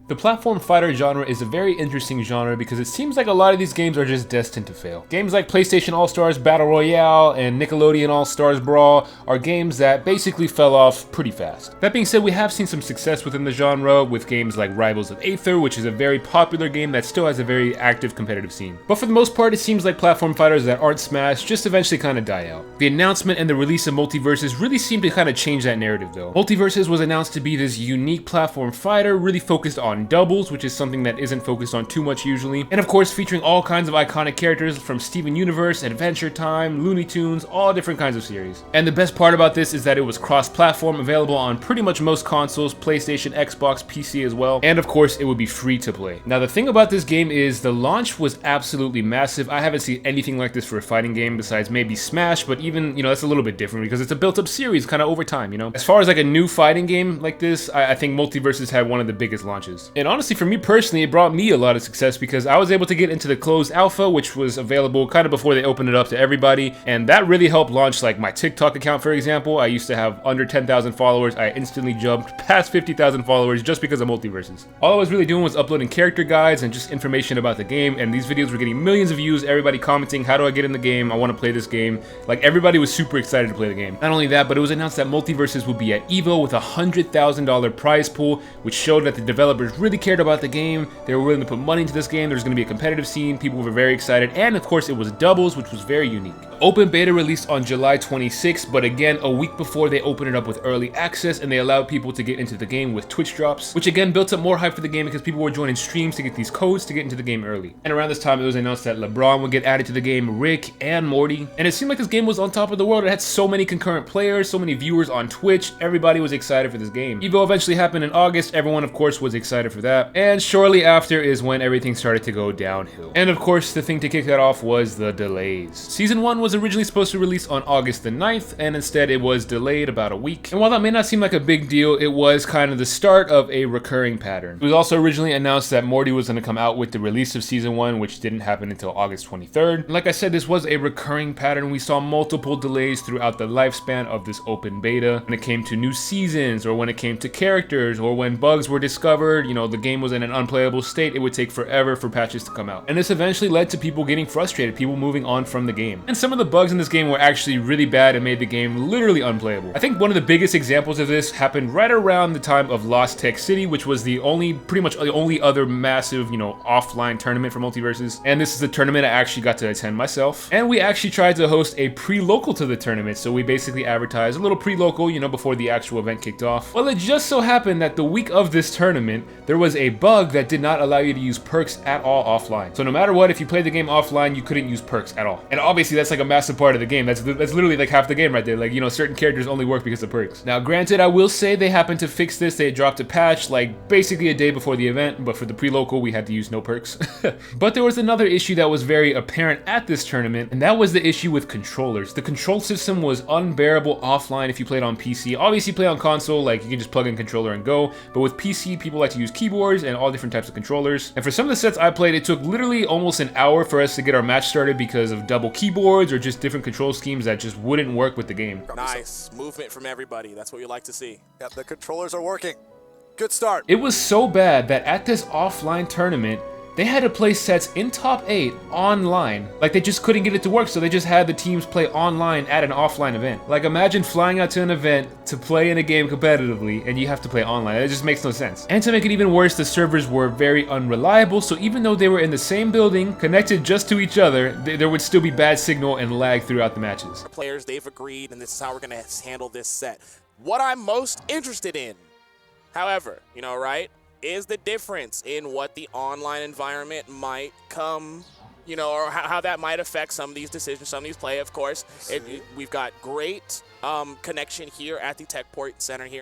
The platform fighter genre is a very interesting genre because it seems like a lot of these games are just destined to fail. Games like PlayStation All-Stars Battle Royale and Nickelodeon All-Stars Brawl are games that basically fell off pretty fast. That being said, we have seen some success within the genre with games like Rivals of Aether, which is a very popular game that still has a very active competitive scene. But for the most part, it seems like platform fighters that aren't Smash just eventually kind of die out. The announcement and the release of MultiVersus really seemed to kind of change that narrative though. MultiVersus was announced to be this unique platform fighter really focused on doubles, which is something that isn't focused on too much usually, and of course featuring all kinds of iconic characters from Steven Universe, Adventure Time, Looney Tunes, all different kinds of series. And the best part about this is that it was cross-platform, available on pretty much most consoles, PlayStation, Xbox, PC as well, and of course it would be free to play. Now the thing about this game is the launch was absolutely massive. I haven't seen anything like this for a fighting game besides maybe Smash, but even, that's a little bit different because it's a built-up series kind of over time, As far as like a new fighting game like this, I think MultiVersus had one of the biggest launches. And honestly, for me personally, it brought me a lot of success because I was able to get into the closed alpha, which was available kind of before they opened it up to everybody, and that really helped launch like my TikTok account, for example. I used to have under 10,000 followers. I instantly jumped past 50,000 followers just because of MultiVersus. All I was really doing was uploading character guides and just information about the game, and these videos were getting millions of views, everybody commenting, how do I get in the game? I want to play this game. Like, everybody was super excited to play the game. Not only that, but it was announced that MultiVersus would be at EVO with a $100,000 prize pool, which showed that the developers really cared about the game. They were willing to put money into this game. There's going to be a competitive scene. People were very excited, and of course it was doubles, which was very unique. Open beta released on July 26th, but again a week before they opened it up with early access, and they allowed people to get into the game with Twitch drops, which again built up more hype for the game because people were joining streams to get these codes to get into the game early. And around this time it was announced that LeBron would get added to the game, Rick and Morty, and it seemed like this game was on top of the world. It had so many concurrent players, so many viewers on Twitch. Everybody was excited for this game. EVO eventually happened in August. Everyone of course was excited for that, and shortly after is when everything started to go downhill. And of course the thing to kick that off was the delays. Season 1 was originally supposed to release on August the 9th, and instead it was delayed about a week. And while that may not seem like a big deal, it was kind of the start of a recurring pattern. It was also originally announced that Morty was going to come out with the release of Season 1, which didn't happen until August 23rd. And like I said, this was a recurring pattern. We saw multiple delays throughout the lifespan of this open beta. When it came to new seasons, or when it came to characters, or when bugs were discovered, the game was in an unplayable state, it would take forever for patches to come out. And this eventually led to people getting frustrated, people moving on from the game. And some of the bugs in this game were actually really bad and made the game literally unplayable. I think one of the biggest examples of this happened right around the time of Lost Tech City, which was pretty much the only other massive, offline tournament for MultiVersus. And this is the tournament I actually got to attend myself. And we actually tried to host a pre-local to the tournament, so we basically advertised a little pre-local, before the actual event kicked off. Well, it just so happened that the week of this tournament, there was a bug that did not allow you to use perks at all offline. So no matter what, if you played the game offline, you couldn't use perks at all. And obviously that's like a massive part of the game. That's literally like half the game right there. Like, certain characters only work because of perks. Now, granted, I will say they happened to fix this. They dropped a patch like basically a day before the event, but for the pre-local, we had to use no perks. But there was another issue that was very apparent at this tournament, and that was the issue with controllers. The control system was unbearable offline if you played on PC. Obviously, you play on console, like you can just plug in a controller and go, but with PC, people like to use keyboards and all different types of controllers. And for some of the sets I played, it took literally almost an hour for us to get our match started because of double keyboards or just different control schemes that just wouldn't work with the game. Nice movement from everybody. That's what you like to see. Yep, the controllers are working. Good start. It was so bad that at this offline tournament, they had to play sets in top 8 online. Like, they just couldn't get it to work, so they just had the teams play online at an offline event. Like, imagine flying out to an event to play in a game competitively, and you have to play online. It just makes no sense. And to make it even worse, the servers were very unreliable, so even though they were in the same building, connected just to each other, there would still be bad signal and lag throughout the matches. Players, they've agreed, and this is how we're gonna handle this set. What I'm most interested in, however, right, is the difference in what the online environment might come, or how that might affect some of these decisions, some of these play, of course. We've got great connection here at the Techport Center here.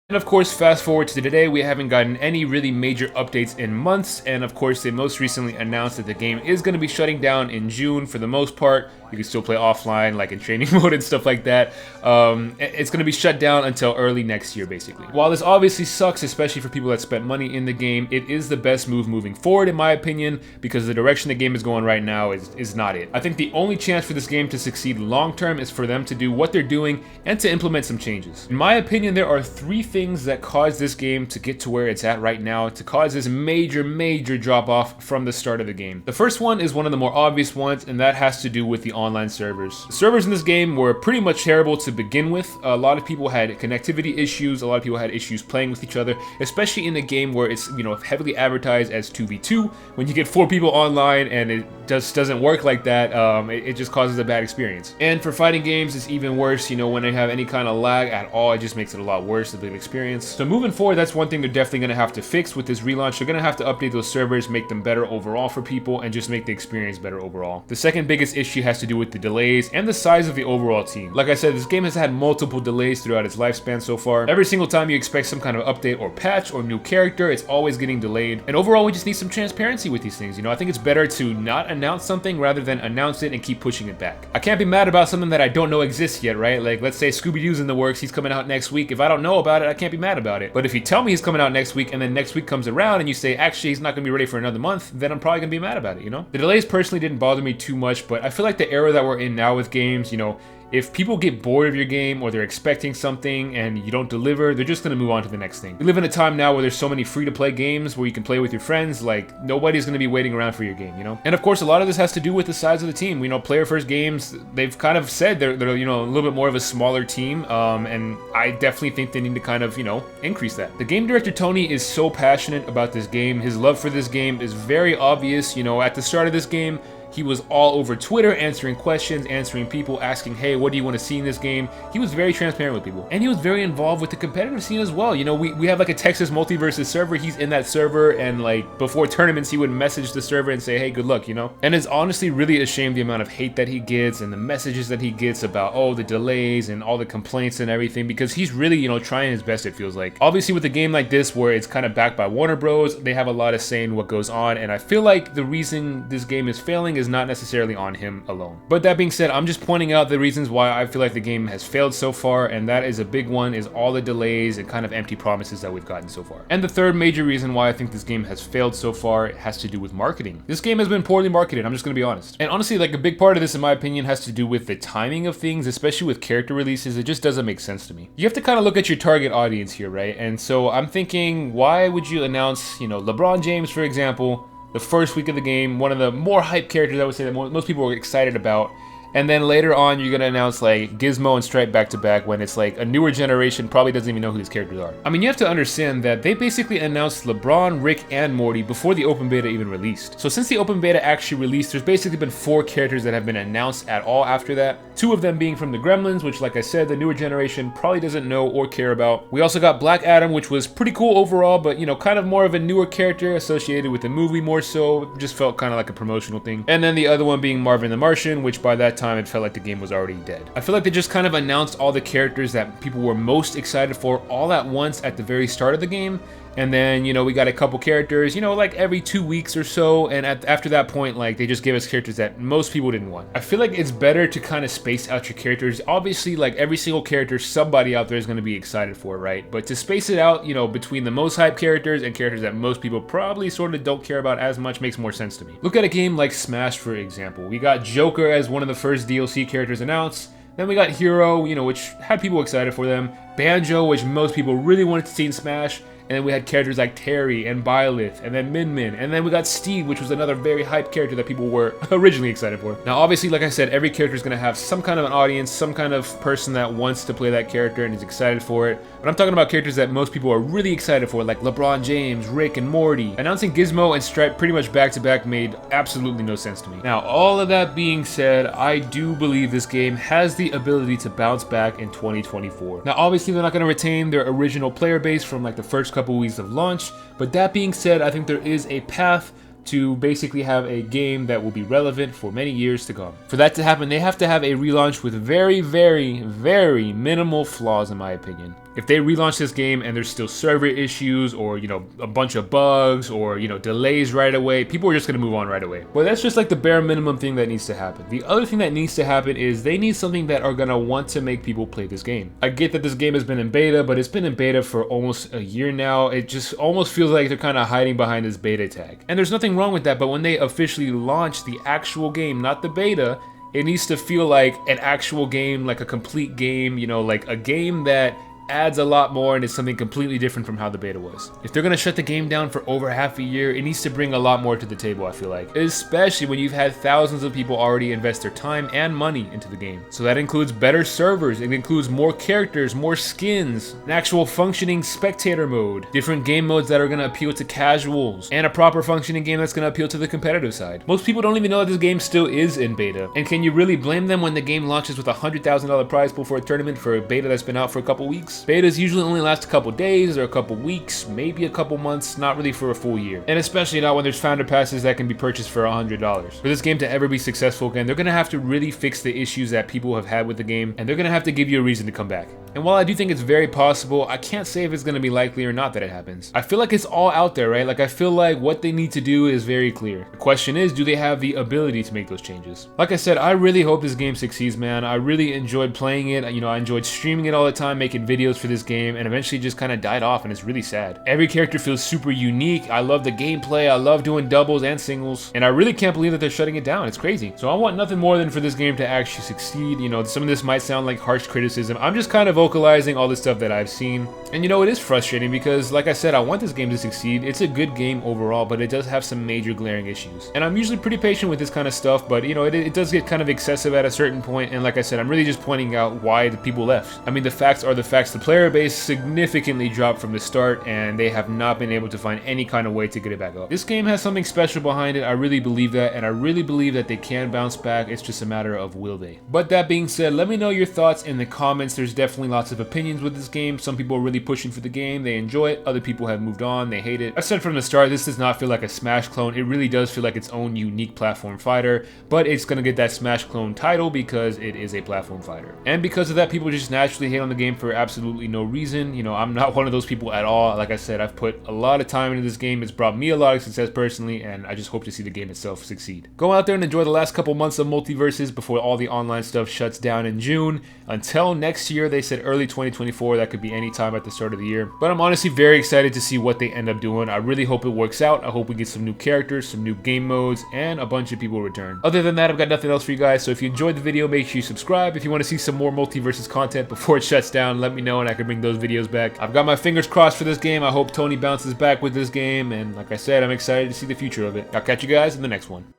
And of course, fast forward to today, we haven't gotten any really major updates in months, and of course they most recently announced that the game is going to be shutting down in June for the most part. You can still play offline, like in training mode and stuff like that. It's going to be shut down until early next year, basically. While this obviously sucks, especially for people that spent money in the game, it is the best move moving forward, in my opinion, because the direction the game is going right now is not it. I think the only chance for this game to succeed long term is for them to do what they're doing and to implement some changes. In my opinion, there are 3 things that caused this game to get to where it's at right now, to cause this major drop off from the start of the game. The first one is one of the more obvious ones, and that has to do with the online servers. The servers in this game were pretty much terrible to begin with. A lot of people had connectivity issues, a lot of people had issues playing with each other, especially in a game where it's, you know, heavily advertised as 2v2. When you get 4 people online and it just doesn't work like that, it just causes a bad experience. And for fighting games, it's even worse. You know, when they have any kind of lag at all, it just makes it a lot worse of an experience. So moving forward, that's one thing they're definitely going to have to fix with this relaunch. They're going to have to update those servers, make them better overall for people, and just make the experience better overall. The second biggest issue has to do with the delays and the size of the overall team. Like I said, this game has had multiple delays throughout its lifespan so far. Every single time you expect some kind of update or patch or new character, it's always getting delayed. And overall, we just need some transparency with these things. You know, I think it's better to not announce something rather than announce it and keep pushing it back. I can't be mad about something that I don't know exists yet, right? Like, let's say Scooby-Doo's in the works, he's coming out next week. If I don't know about it, I can't be mad about it. But if you tell me he's coming out next week and then next week comes around and you say, actually, he's not gonna be ready for another month, then I'm probably gonna be mad about it, you know? The delays personally didn't bother me too much, but I feel like the era that we're in now with games, you know, if people get bored of your game or they're expecting something and you don't deliver, they're just going to move on to the next thing. We live in a time now where there's so many free-to-play games where you can play with your friends, like nobody's going to be waiting around for your game, you know? And of course, a lot of this has to do with the size of the team. You know, player-first games, they've kind of said they're you know, a little bit more of a smaller team, and I definitely think they need to kind of, you know, increase that. The game director, Tony, is so passionate about this game. His love for this game is very obvious. You know, at the start of this game, he was all over Twitter answering questions, answering people, asking, hey, what do you want to see in this game? He was very transparent with people. And he was very involved with the competitive scene as well. You know, we have like a Texas MultiVersus server. He's in that server, and like before tournaments, he would message the server and say, hey, good luck, you know? And it's honestly really a shame the amount of hate that he gets and the messages that he gets about, oh, the delays and all the complaints and everything, because he's really, you know, trying his best, it feels like. Obviously, with a game like this where it's kind of backed by Warner Bros., they have a lot of say in what goes on, and I feel like the reason this game is failing is not necessarily on him alone. But that being said, I'm just pointing out the reasons why I feel like the game has failed so far, and that is a big one, is all the delays and kind of empty promises that we've gotten so far. And the third major reason why I think this game has failed so far has to do with marketing. This game has been poorly marketed, I'm just gonna be honest. And honestly, like a big part of this, in my opinion, has to do with the timing of things, especially with character releases. It just doesn't make sense to me. You have to kind of look at your target audience here, right? And so I'm thinking, why would you announce, you know, LeBron James, for example, the first week of the game, one of the more hyped characters I would say that most people were excited about, and then later on you're gonna announce like Gizmo and Stripe back to back when it's like a newer generation probably doesn't even know who these characters are. I mean, you have to understand that they basically announced LeBron, Rick, and Morty before the open beta even released. So since the open beta actually released, there's basically been 4 characters that have been announced at all after that. 2 of them being from the Gremlins, which like I said, the newer generation probably doesn't know or care about. We also got Black Adam, which was pretty cool overall, but you know, kind of more of a newer character associated with the movie more so. It just felt kind of like a promotional thing. And then the other one being Marvin the Martian, which by that time it felt like the game was already dead. I feel like they just kind of announced all the characters that people were most excited for all at once at the very start of the game. And then, you know, we got a couple characters, you know, like every 2 weeks or so. And after that point, like, they just gave us characters that most people didn't want. I feel like it's better to kind of space out your characters. Obviously, like, every single character somebody out there is going to be excited for, right? But to space it out, you know, between the most hyped characters and characters that most people probably sort of don't care about as much makes more sense to me. Look at a game like Smash, for example. We got Joker as one of the first DLC characters announced. Then we got Hero, you know, which had people excited for them. Banjo, which most people really wanted to see in Smash. And then we had characters like Terry and Byleth, and then Min Min. And then we got Steve, which was another very hyped character that people were originally excited for. Now, obviously, like I said, every character is going to have some kind of an audience, some kind of person that wants to play that character and is excited for it. But I'm talking about characters that most people are really excited for, like LeBron James, Rick, and Morty. Announcing Gizmo and Stripe pretty much back-to-back made absolutely no sense to me. Now, all of that being said, I do believe this game has the ability to bounce back in 2024. Now, obviously, they're not going to retain their original player base from like the first couple weeks of launch, but that being said, I think there is a path to basically have a game that will be relevant for many years to come. For that to happen, they have to have a relaunch with very, very, very minimal flaws, in my opinion. If they relaunch this game and there's still server issues or, you know, a bunch of bugs or, you know, delays right away, people are just gonna move on right away. But that's just like the bare minimum thing that needs to happen. The other thing that needs to happen is they need something that are gonna want to make people play this game. I get that this game has been in beta, but it's been in beta for almost a year now. It just almost feels like they're kind of hiding behind this beta tag. And there's nothing wrong with that, but when they officially launch the actual game, not the beta, it needs to feel like an actual game, like a complete game, you know, like a game that adds a lot more and it's something completely different from how the beta was. If they're gonna shut the game down for over half a year, it needs to bring a lot more to the table, I feel like. Especially when you've had thousands of people already invest their time and money into the game. So that includes better servers, it includes more characters, more skins, an actual functioning spectator mode, different game modes that are gonna appeal to casuals, and a proper functioning game that's gonna appeal to the competitive side. Most people don't even know that this game still is in beta. And can you really blame them when the game launches with a $100,000 prize pool for a tournament for a beta that's been out for a couple weeks? Betas usually only last a couple days or a couple weeks, maybe a couple months, not really for a full year. And especially not when there's founder passes that can be purchased for $100. For this game to ever be successful again, they're gonna have to really fix the issues that people have had with the game, and they're gonna have to give you a reason to come back. And while I do think it's very possible, I can't say if it's gonna be likely or not that it happens. I feel like it's all out there, right? Like I feel like what they need to do is very clear. The question is, do they have the ability to make those changes? Like I said, I really hope this game succeeds, man. I really enjoyed playing it. You know, I enjoyed streaming it all the time, making videos for this game, and eventually just kind of died off, and it's really sad. Every character feels super unique. I love the gameplay. I love doing doubles and singles, and I really can't believe that they're shutting it down. It's crazy. So I want nothing more than for this game to actually succeed. You know, some of this might sound like harsh criticism. I'm just kind of vocalizing all the stuff that I've seen. And you know, it is frustrating because, like I said, I want this game to succeed. It's a good game overall, but it does have some major glaring issues. And I'm usually pretty patient with this kind of stuff, but you know, it does get kind of excessive at a certain point. And like I said, I'm really just pointing out why the people left. I mean, the facts are the facts. The player base significantly dropped from the start, and they have not been able to find any kind of way to get it back up. This game has something special behind it. I really believe that, and I really believe that they can bounce back. It's just a matter of will they. But that being said, let me know your thoughts in the comments. There's definitely lots of opinions with this game. Some people are really pushing for the game. They enjoy it. Other people have moved on. They hate it. I said from the start, this does not feel like a Smash clone. It really does feel like its own unique platform fighter, but it's going to get that Smash clone title because it is a platform fighter. And because of that, people just naturally hate on the game for absolutely no reason. You know, I'm not one of those people at all. Like I said, I've put a lot of time into this game. It's brought me a lot of success personally, and I just hope to see the game itself succeed. Go out there and enjoy the last couple months of MultiVersus before all the online stuff shuts down in June. Until next year, they said early 2024. That could be any time at the start of the year. But I'm honestly very excited to see what they end up doing. I really hope it works out. I hope we get some new characters, some new game modes, and a bunch of people return. Other than that, I've got nothing else for you guys. So if you enjoyed the video, make sure you subscribe. If you want to see some more MultiVersus content before it shuts down, let me know and I can bring those videos back. I've got my fingers crossed for this game. I hope Tony bounces back with this game. And like I said, I'm excited to see the future of it. I'll catch you guys in the next one.